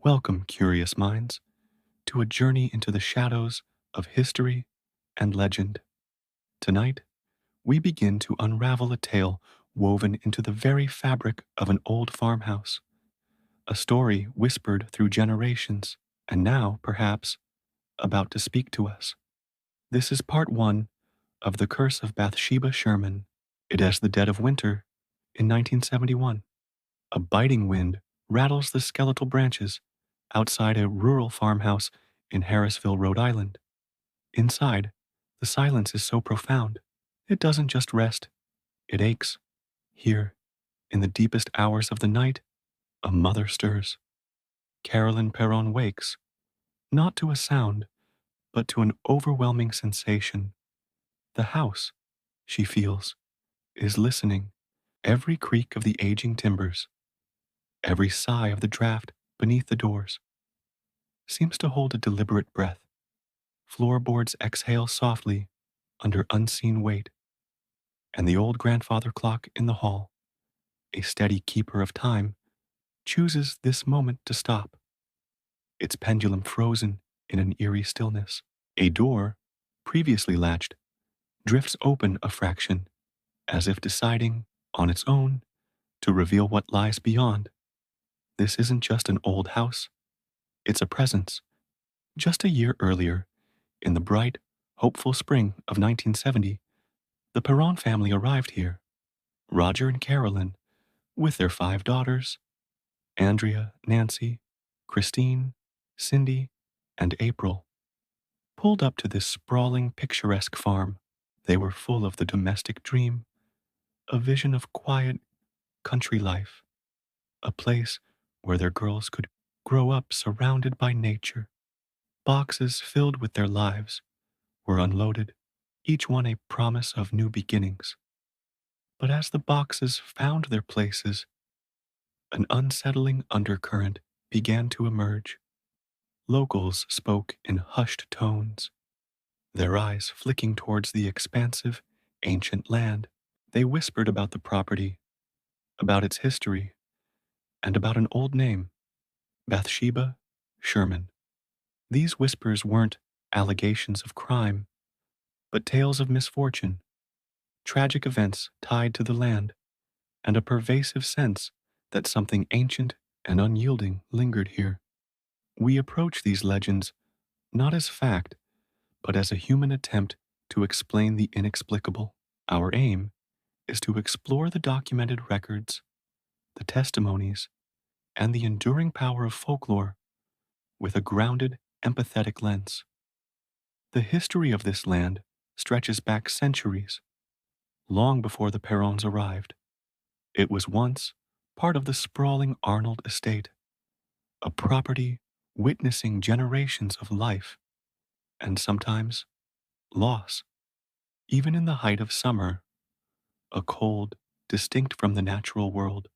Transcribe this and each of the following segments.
Welcome, curious minds, to a journey into the shadows of history and legend. Tonight, we begin to unravel a tale woven into the very fabric of an old farmhouse, a story whispered through generations, and now, perhaps, about to speak to us. This is part one of The Curse of Bathsheba Sherman. It is the dead of winter in 1971. A biting wind rattles the skeletal branches outside a rural farmhouse in Harrisville, Rhode Island. Inside, the silence is so profound, it doesn't just rest, it aches. Here, in the deepest hours of the night, a mother stirs. Carolyn Perron wakes, not to a sound, but to an overwhelming sensation. The house, she feels, is listening. Every creak of the aging timbers, every sigh of the draft beneath the doors, seems to hold a deliberate breath. Floorboards exhale softly under unseen weight, and the old grandfather clock in the hall, a steady keeper of time, chooses this moment to stop, its pendulum frozen in an eerie stillness. A door, previously latched, drifts open a fraction, as if deciding, on its own, to reveal what lies beyond. This isn't just an old house, it's a presence. Just a year earlier, in the bright, hopeful spring of 1970, the Perron family arrived here. Roger and Carolyn, with their 5 daughters, Andrea, Nancy, Christine, Cindy, and April, pulled up to this sprawling, picturesque farm. They were full of the domestic dream, a vision of quiet, country life, a place where their girls could grow up surrounded by nature. Boxes filled with their lives were unloaded, each one a promise of new beginnings. But as the boxes found their places, an unsettling undercurrent began to emerge. Locals spoke in hushed tones, their eyes flicking towards the expansive, ancient land. They whispered about the property, about its history, and about an old name, Bathsheba Sherman. These whispers weren't allegations of crime, but tales of misfortune, tragic events tied to the land, and a pervasive sense that something ancient and unyielding lingered here. We approach these legends not as fact, but as a human attempt to explain the inexplicable. Our aim is to explore the documented records, the testimonies, and the enduring power of folklore with a grounded, empathetic lens. The history of this land stretches back centuries, long before the Perrons arrived. It was once part of the sprawling Arnold estate, a property witnessing generations of life and sometimes loss. Even in the height of summer, a cold, distinct from the natural world,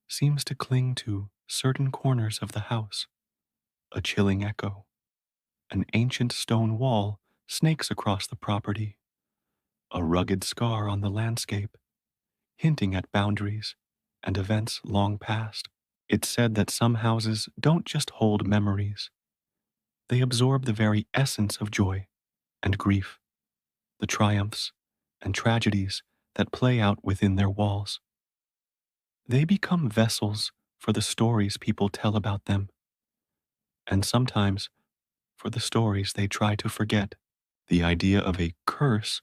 seems to cling to certain corners of the house, a chilling echo. An ancient stone wall snakes across the property, a rugged scar on the landscape, hinting at boundaries and events long past. It's said that some houses don't just hold memories, they absorb the very essence of joy and grief, the triumphs and tragedies that play out within their walls. They become vessels for the stories people tell about them, and sometimes for the stories they try to forget. The idea of a curse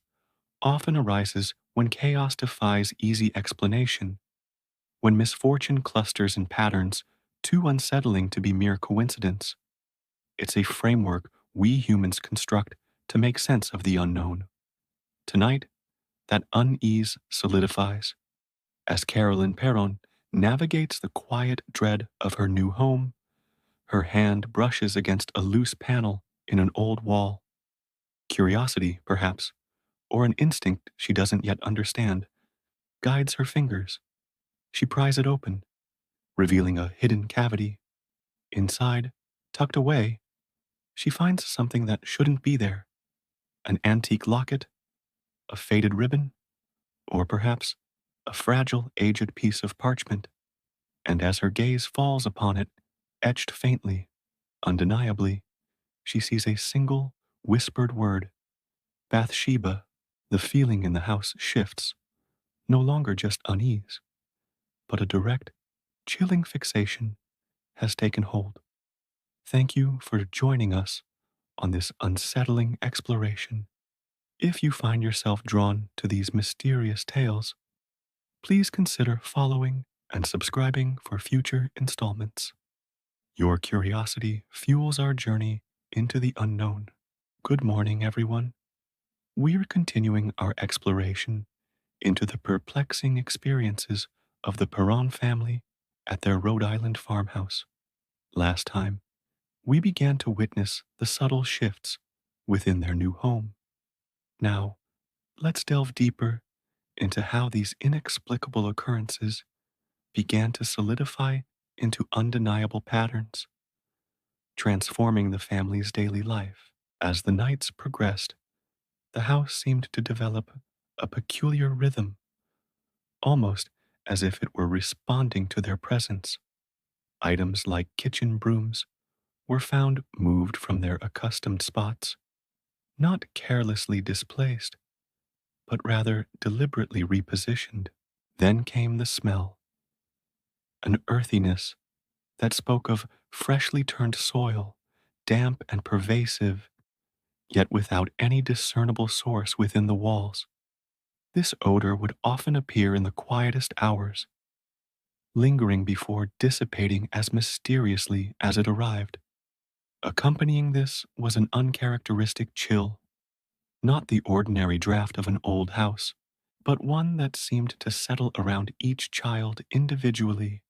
often arises when chaos defies easy explanation, when misfortune clusters in patterns too unsettling to be mere coincidence. It's a framework we humans construct to make sense of the unknown. Tonight, that unease solidifies as Carolyn Perron navigates the quiet dread of her new home. Her hand brushes against a loose panel in an old wall. Curiosity, perhaps, or an instinct she doesn't yet understand, guides her fingers. She pries it open, revealing a hidden cavity. Inside, tucked away, she finds something that shouldn't be there: an antique locket, a faded ribbon, or perhaps a fragile, aged piece of parchment. And as her gaze falls upon it, etched faintly, undeniably, she sees a single, whispered word, Bathsheba. The feeling in the house shifts, no longer just unease, but a direct, chilling fixation has taken hold. Thank you for joining us on this unsettling exploration. If you find yourself drawn to these mysterious tales, please consider following and subscribing for future installments. Your curiosity fuels our journey into the unknown. Good morning, everyone. We're continuing our exploration into the perplexing experiences of the Perron family at their Rhode Island farmhouse. Last time, we began to witness the subtle shifts within their new home. Now, let's delve deeper into how these inexplicable occurrences began to solidify into undeniable patterns, transforming the family's daily life. As the nights progressed, the house seemed to develop a peculiar rhythm, almost as if it were responding to their presence. Items like kitchen brooms were found moved from their accustomed spots, not carelessly displaced, but rather deliberately repositioned. Then came the smell, an earthiness that spoke of freshly turned soil, damp and pervasive, yet without any discernible source within the walls. This odor would often appear in the quietest hours, lingering before dissipating as mysteriously as it arrived. Accompanying this was an uncharacteristic chill, not the ordinary draft of an old house, but one that seemed to settle around each child individually,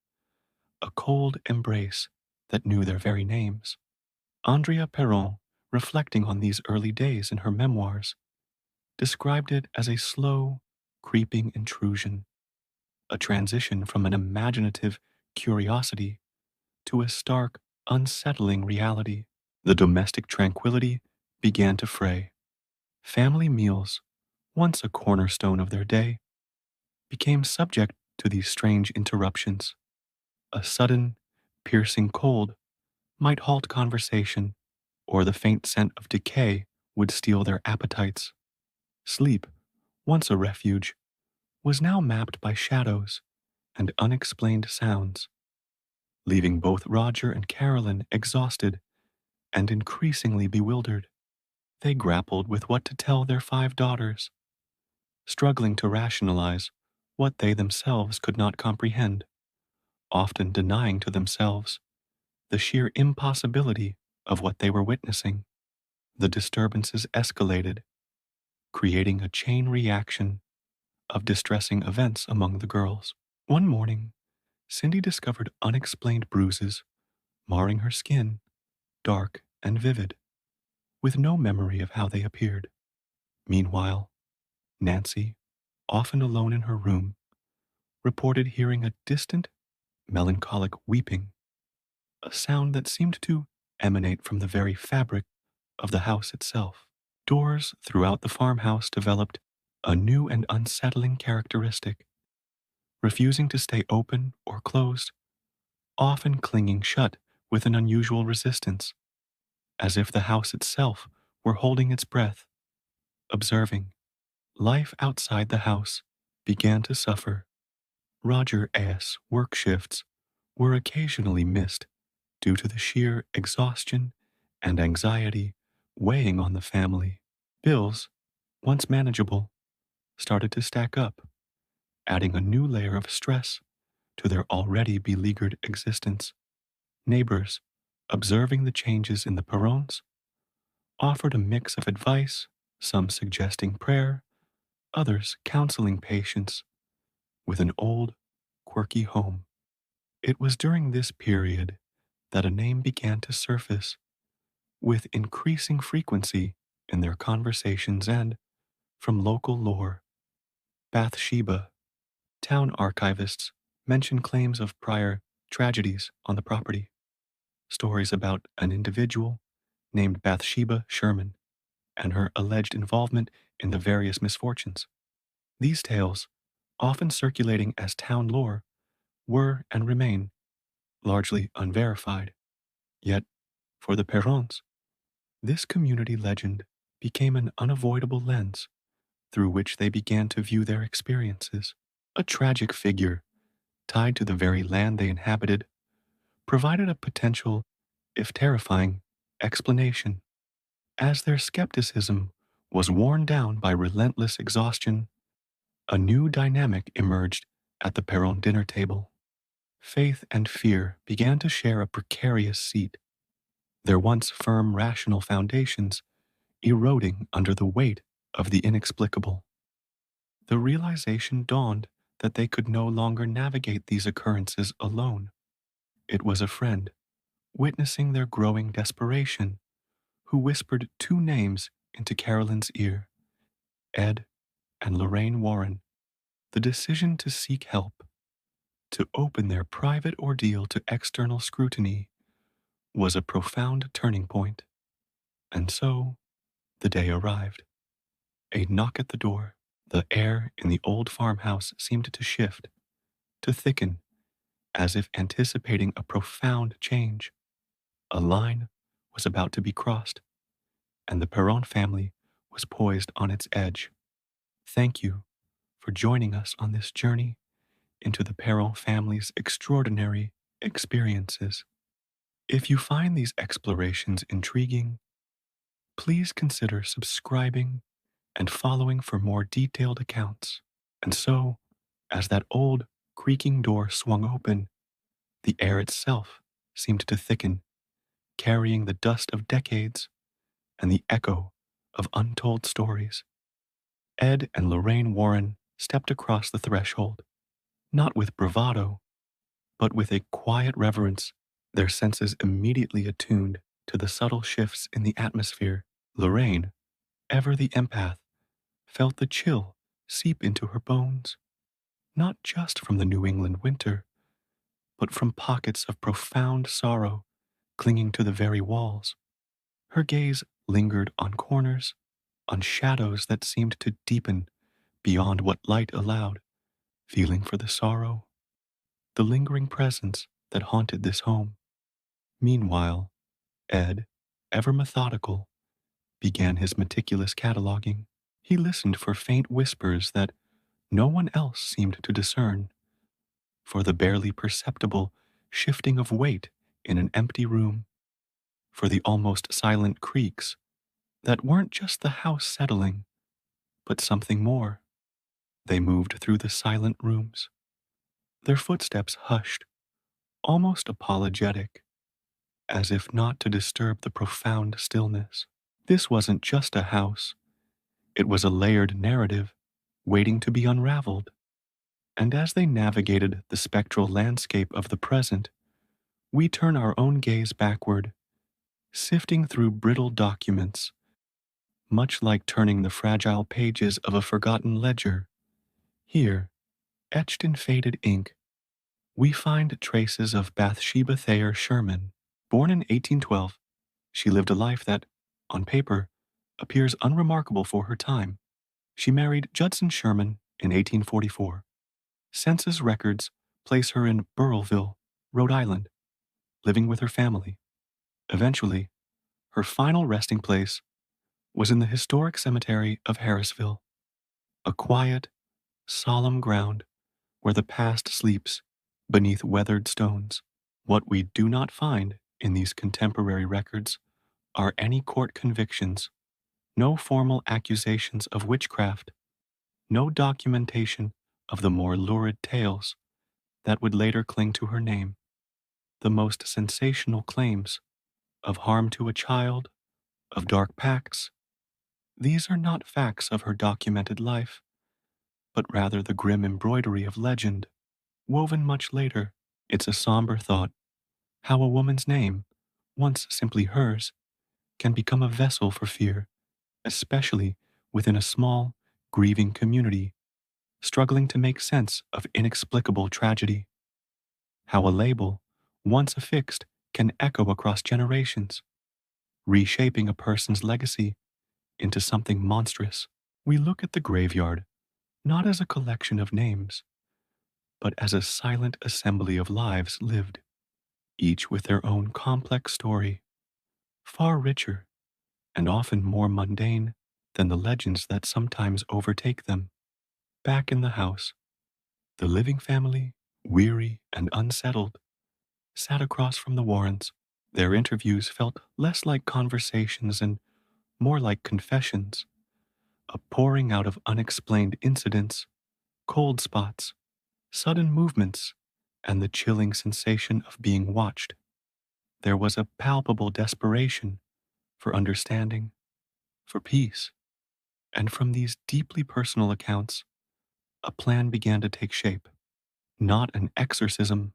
a cold embrace that knew their very names. Andrea Perron, reflecting on these early days in her memoirs, described it as a slow, creeping intrusion, a transition from an imaginative curiosity to a stark, unsettling reality. The domestic tranquility began to fray. Family meals, once a cornerstone of their day, became subject to these strange interruptions. A sudden, piercing cold might halt conversation, or the faint scent of decay would steal their appetites. Sleep, once a refuge, was now mapped by shadows and unexplained sounds, leaving both Roger and Carolyn exhausted and increasingly bewildered. They grappled with what to tell their 5 daughters, struggling to rationalize what they themselves could not comprehend, often denying to themselves the sheer impossibility of what they were witnessing. The disturbances escalated, creating a chain reaction of distressing events among the girls. One morning, Cindy discovered unexplained bruises marring her skin, dark and vivid, with no memory of how they appeared. Meanwhile, Nancy, often alone in her room, reported hearing a distant, melancholic weeping, a sound that seemed to emanate from the very fabric of the house itself. Doors throughout the farmhouse developed a new and unsettling characteristic, refusing to stay open or closed, often clinging shut with an unusual resistance, as if the house itself were holding its breath, observing. Life outside the house began to suffer. Roger A.'s work shifts were occasionally missed due to the sheer exhaustion and anxiety weighing on the family. Bills, once manageable, started to stack up, adding a new layer of stress to their already beleaguered existence. Neighbors, observing the changes in the Perrons, offered a mix of advice, some suggesting prayer, others counseling patients with an old, quirky home. It was during this period that a name began to surface with increasing frequency in their conversations and, from local lore, Bathsheba. Town archivists mention claims of prior tragedies on the property, stories about an individual named Bathsheba Sherman and her alleged involvement in the various misfortunes. These tales, often circulating as town lore, were and remain largely unverified. Yet, for the Perrons, this community legend became an unavoidable lens through which they began to view their experiences. A tragic figure tied to the very land they inhabited provided a potential, if terrifying, explanation. As their skepticism was worn down by relentless exhaustion, a new dynamic emerged at the Perron dinner table. Faith and fear began to share a precarious seat, their once firm rational foundations eroding under the weight of the inexplicable. The realization dawned that they could no longer navigate these occurrences alone. It was a friend, witnessing their growing desperation, who whispered two names into Carolyn's ear: Ed and Lorraine Warren. The decision to seek help, to open their private ordeal to external scrutiny, was a profound turning point. And so, the day arrived. A knock at the door. The air in the old farmhouse seemed to shift, to thicken, as if anticipating a profound change. A line was about to be crossed, and the Perron family was poised on its edge. Thank you for joining us on this journey into the Perron family's extraordinary experiences. If you find these explorations intriguing, please consider subscribing and following for more detailed accounts. And so, as that old, creaking door swung open, the air itself seemed to thicken, carrying the dust of decades and the echo of untold stories. Ed and Lorraine Warren stepped across the threshold, not with bravado, but with a quiet reverence, their senses immediately attuned to the subtle shifts in the atmosphere. Lorraine, ever the empath, felt the chill seep into her bones, not just from the New England winter, but from pockets of profound sorrow clinging to the very walls. Her gaze lingered on corners, on shadows that seemed to deepen beyond what light allowed, feeling for the sorrow, the lingering presence that haunted this home. Meanwhile, Ed, ever methodical, began his meticulous cataloging. He listened for faint whispers that no one else seemed to discern, for the barely perceptible shifting of weight in an empty room, for the almost silent creaks that weren't just the house settling, but something more. They moved through the silent rooms, their footsteps hushed, almost apologetic, as if not to disturb the profound stillness. This wasn't just a house, it was a layered narrative waiting to be unraveled. And as they navigated the spectral landscape of the present, we turn our own gaze backward, sifting through brittle documents, much like turning the fragile pages of a forgotten ledger. Here, etched in faded ink, we find traces of Bathsheba Thayer Sherman. Born in 1812, she lived a life that, on paper, appears unremarkable for her time. She married Judson Sherman in 1844. Census records place her in Burrillville, Rhode Island, living with her family. Eventually, her final resting place was in the historic cemetery of Harrisville, a quiet, solemn ground where the past sleeps beneath weathered stones. What we do not find in these contemporary records are any court convictions, no formal accusations of witchcraft, no documentation of the more lurid tales that would later cling to her name. The most sensational claims of harm to a child, of dark pacts, these are not facts of her documented life, but rather the grim embroidery of legend, woven much later. It's a somber thought, how a woman's name, once simply hers, can become a vessel for fear, especially within a small, grieving community, struggling to make sense of inexplicable tragedy. How a label, once affixed, can echo across generations, reshaping a person's legacy into something monstrous. We look at the graveyard not as a collection of names, but as a silent assembly of lives lived, each with their own complex story, far richer and often more mundane than the legends that sometimes overtake them. Back in the house, the living family, weary and unsettled, sat across from the Warrens. Their interviews felt less like conversations and more like confessions, a pouring out of unexplained incidents, cold spots, sudden movements, and the chilling sensation of being watched. There was a palpable desperation for understanding, for peace, and from these deeply personal accounts, a plan began to take shape. Not an exorcism,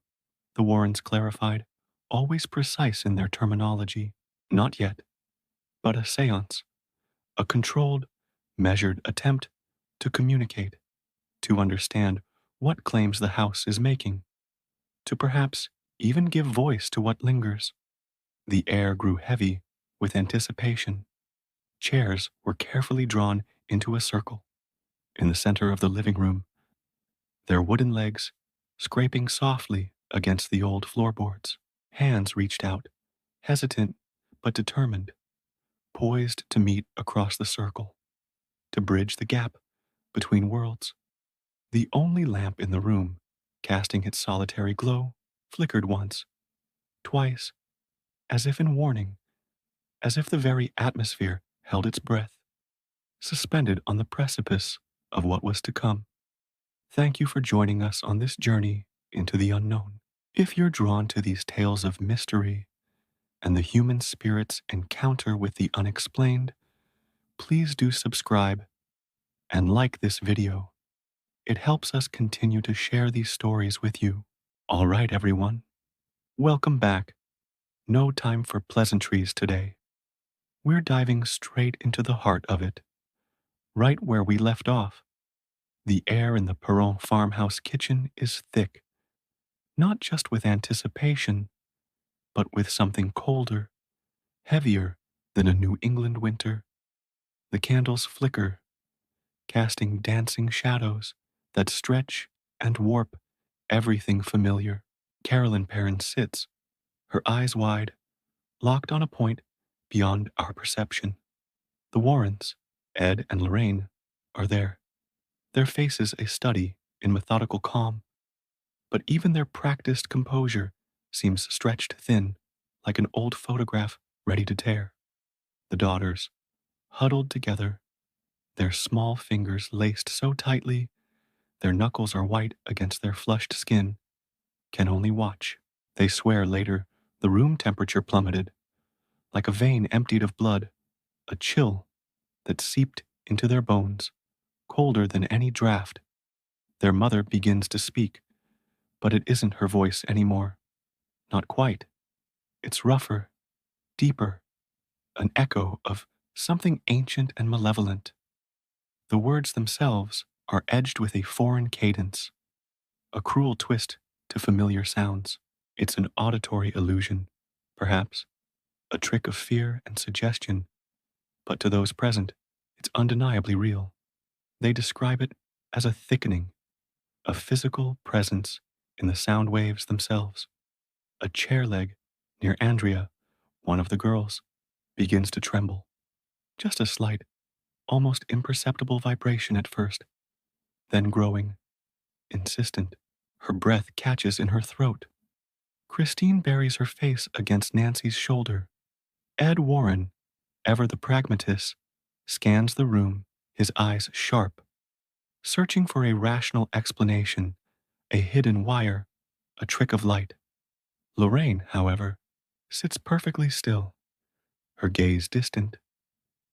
the Warrens clarified, always precise in their terminology. Not yet, but a séance, a controlled, measured attempt to communicate, to understand what claims the house is making, to perhaps even give voice to what lingers. The air grew heavy with anticipation. Chairs were carefully drawn into a circle in the center of the living room, their wooden legs scraping softly against the old floorboards. Hands reached out, hesitant but determined, poised to meet across the circle, to bridge the gap between worlds. The only lamp in the room, casting its solitary glow, flickered once, twice, as if in warning, as if the very atmosphere held its breath, suspended on the precipice of what was to come. Thank you for joining us on this journey into the unknown. If you're drawn to these tales of mystery and the human spirit's encounter with the unexplained, please do subscribe and like this video. It helps us continue to share these stories with you. All right, everyone. Welcome back. No time for pleasantries today. We're diving straight into the heart of it, right where we left off. The air in the Perron farmhouse kitchen is thick, not just with anticipation, but with something colder, heavier than a New England winter. The candles flicker, casting dancing shadows that stretch and warp everything familiar. Carolyn Perron sits, her eyes wide, locked on a point beyond our perception. The Warrens, Ed and Lorraine, are there, their faces a study in methodical calm, but even their practiced composure seems stretched thin, like an old photograph ready to tear. The daughters, huddled together, their small fingers laced so tightly their knuckles are white against their flushed skin, can only watch. They swear later the room temperature plummeted, like a vein emptied of blood, a chill that seeped into their bones, colder than any draft. Their mother begins to speak, but it isn't her voice anymore. Not quite. It's rougher, deeper, an echo of something ancient and malevolent. The words themselves are edged with a foreign cadence, a cruel twist to familiar sounds. It's an auditory illusion, perhaps, a trick of fear and suggestion, but to those present, it's undeniably real. They describe it as a thickening, a physical presence in the sound waves themselves. A chair leg near Andrea, one of the girls, begins to tremble. Just a slight, almost imperceptible vibration at first, then growing, insistent. Her breath catches in her throat. Christine buries her face against Nancy's shoulder. Ed Warren, ever the pragmatist, scans the room, his eyes sharp, searching for a rational explanation, a hidden wire, a trick of light. Lorraine, however, sits perfectly still, her gaze distant,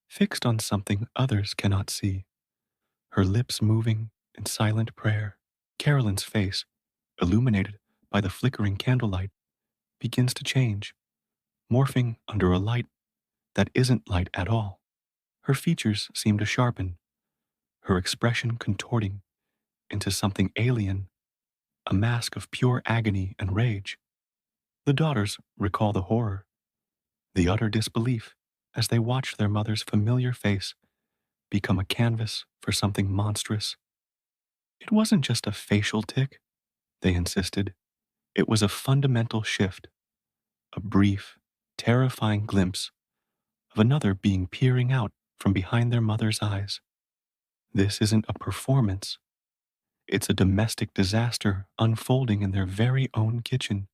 fixed on something others cannot see, her lips moving in silent prayer. Carolyn's face, illuminated by the flickering candlelight, begins to change, morphing under a light that isn't light at all. Her features seem to sharpen, her expression contorting into something alien, a mask of pure agony and rage. The daughters recall the horror, the utter disbelief as they watch their mother's familiar face become a canvas for something monstrous. It wasn't just a facial tic, they insisted. It was a fundamental shift, a brief, terrifying glimpse of another being peering out from behind their mother's eyes. This isn't a performance, it's a domestic disaster unfolding in their very own kitchen,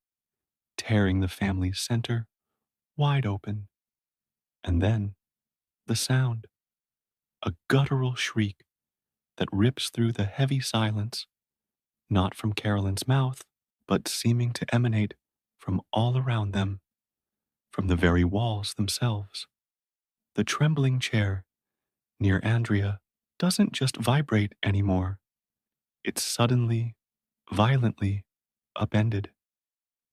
tearing the family's center wide open. And then the sound, a guttural shriek that rips through the heavy silence, not from Carolyn's mouth, but seeming to emanate from all around them, from the very walls themselves. The trembling chair near Andrea doesn't just vibrate anymore, it's suddenly, violently upended.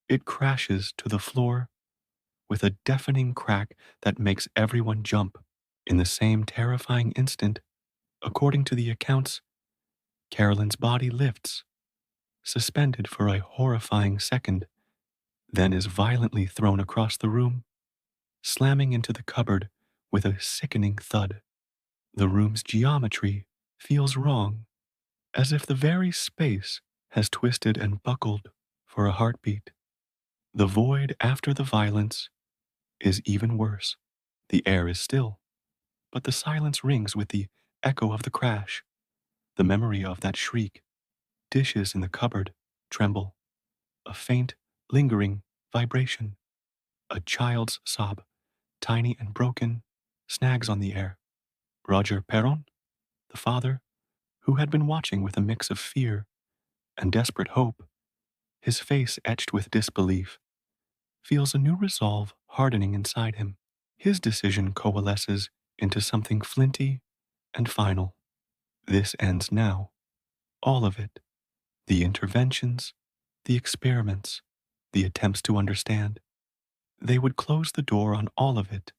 It crashes to the floor with a deafening crack that makes everyone jump. In the same terrifying instant, according to the accounts, Carolyn's body lifts, suspended for a horrifying second, then is violently thrown across the room, slamming into the cupboard with a sickening thud. The room's geometry feels wrong, as if the very space has twisted and buckled for a heartbeat. The void after the violence is even worse. The air is still, but the silence rings with the echo of the crash. The memory of that shriek, dishes in the cupboard tremble, a faint, lingering vibration. A child's sob, tiny and broken, snags on the air. Roger Perron, the father, who had been watching with a mix of fear and desperate hope, his face etched with disbelief, feels a new resolve hardening inside him. His decision coalesces into something flinty and final. This ends now. All of it. The interventions, the experiments, the attempts to understand. They would close the door on all of it.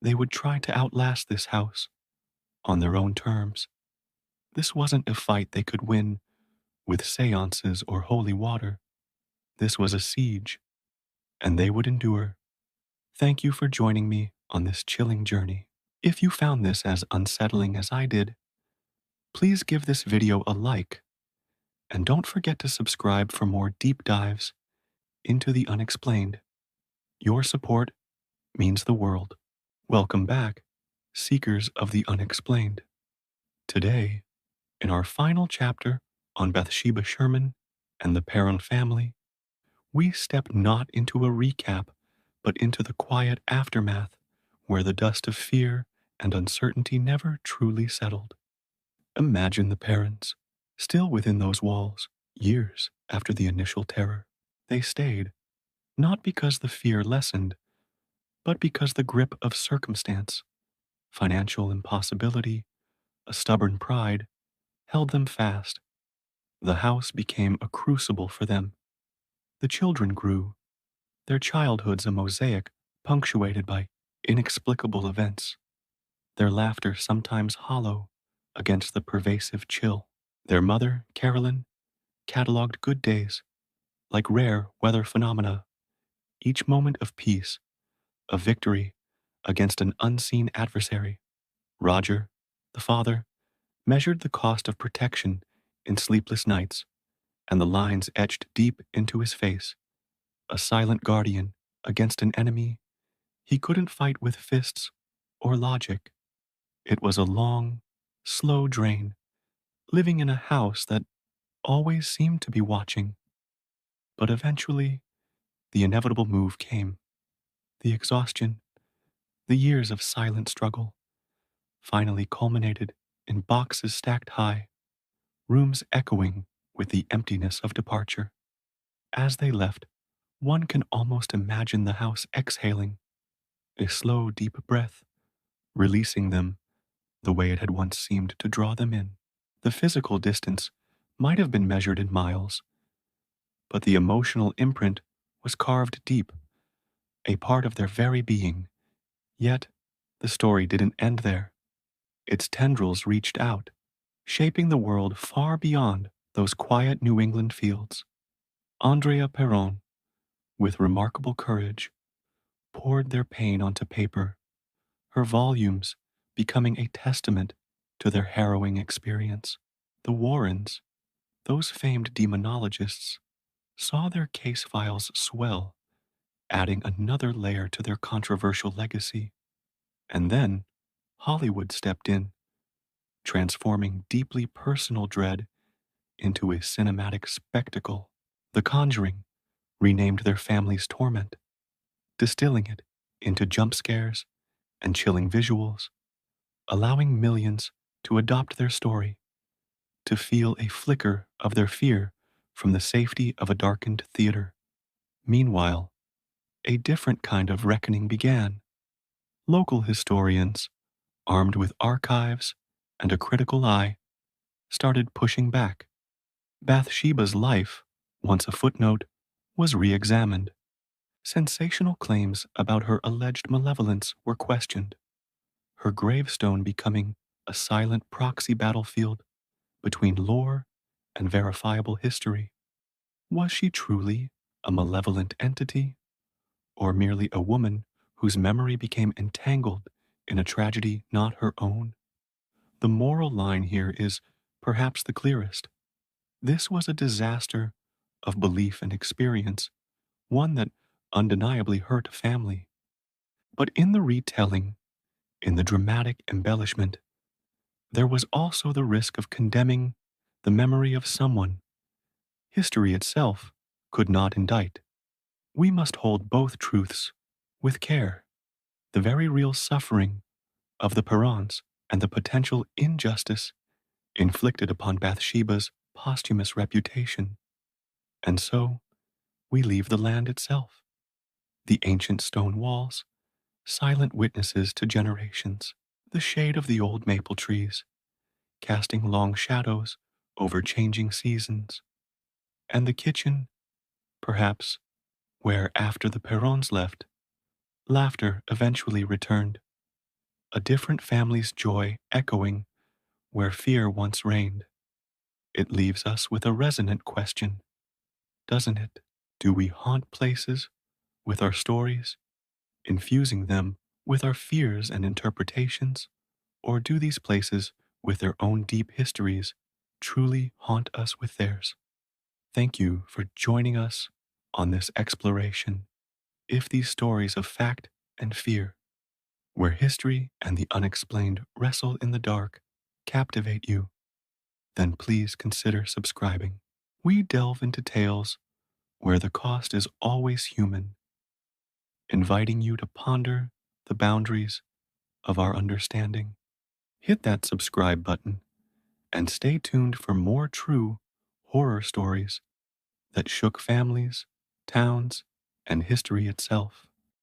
They would try to outlast this house on their own terms. This wasn't a fight they could win with séances or holy water. This was a siege, and they would endure. Thank you for joining me on this chilling journey. If you found this as unsettling as I did, please give this video a like, and don't forget to subscribe for more deep dives into the unexplained. Your support means the world. Welcome back, seekers of the unexplained. Today, in our final chapter on Bathsheba Sherman and the Perron family, we step not into a recap, but into the quiet aftermath where the dust of fear and uncertainty never truly settled. Imagine the parents, still within those walls, years after the initial terror. They stayed, not because the fear lessened, but because the grip of circumstance, financial impossibility, a stubborn pride, held them fast. The house became a crucible for them. The children grew, their childhoods a mosaic punctuated by inexplicable events, their laughter sometimes hollow against the pervasive chill. Their mother, Carolyn, catalogued good days like rare weather phenomena, each moment of peace, a victory against an unseen adversary. Roger, the father, measured the cost of protection in sleepless nights, and the lines etched deep into his face, a silent guardian against an enemy he couldn't fight with fists or logic. It was a long, slow drain, living in a house that always seemed to be watching. But eventually, the inevitable move came. The exhaustion, the years of silent struggle, finally culminated in boxes stacked high, rooms echoing with the emptiness of departure. As they left, one can almost imagine the house exhaling, a slow, deep breath, releasing them the way it had once seemed to draw them in. The physical distance might have been measured in miles, but the emotional imprint was carved deep, a part of their very being. Yet, the story didn't end there. Its tendrils reached out, shaping the world far beyond those quiet New England fields. Andrea Perron, with remarkable courage, poured their pain onto paper, her volumes becoming a testament to their harrowing experience. The Warrens, those famed demonologists, saw their case files swell adding another layer to their controversial legacy. And then Hollywood stepped in, transforming deeply personal dread into a cinematic spectacle. The Conjuring renamed their family's torment, distilling it into jump scares and chilling visuals, allowing millions to adopt their story, to feel a flicker of their fear from the safety of a darkened theater. Meanwhile, a different kind of reckoning began. Local historians, armed with archives and a critical eye, started pushing back. Bathsheba's life, once a footnote, was re examined. Sensational claims about her alleged malevolence were questioned, her gravestone becoming a silent proxy battlefield between lore and verifiable history. Was she truly a malevolent entity, or merely a woman whose memory became entangled in a tragedy not her own? The moral line here is perhaps the clearest. This was a disaster of belief and experience, one that undeniably hurt a family. But in the retelling, in the dramatic embellishment, there was also the risk of condemning the memory of someone history itself could not indict. We must hold both truths with care. The very real suffering of the Perrons and the potential injustice inflicted upon Bathsheba's posthumous reputation. And so, we leave the land itself, the ancient stone walls, silent witnesses to generations, the shade of the old maple trees, casting long shadows over changing seasons, and the kitchen, perhaps, where after the Perrons left, laughter eventually returned, a different family's joy echoing where fear once reigned. It leaves us with a resonant question, doesn't it? Do we haunt places with our stories, infusing them with our fears and interpretations? Or do these places, with their own deep histories, truly haunt us with theirs? Thank you for joining us on this exploration. If these stories of fact and fear, where history and the unexplained wrestle in the dark, captivate you, then please consider subscribing. We delve into tales where the cost is always human, inviting you to ponder the boundaries of our understanding. Hit that subscribe button and stay tuned for more true horror stories that shook families, towns, and history itself.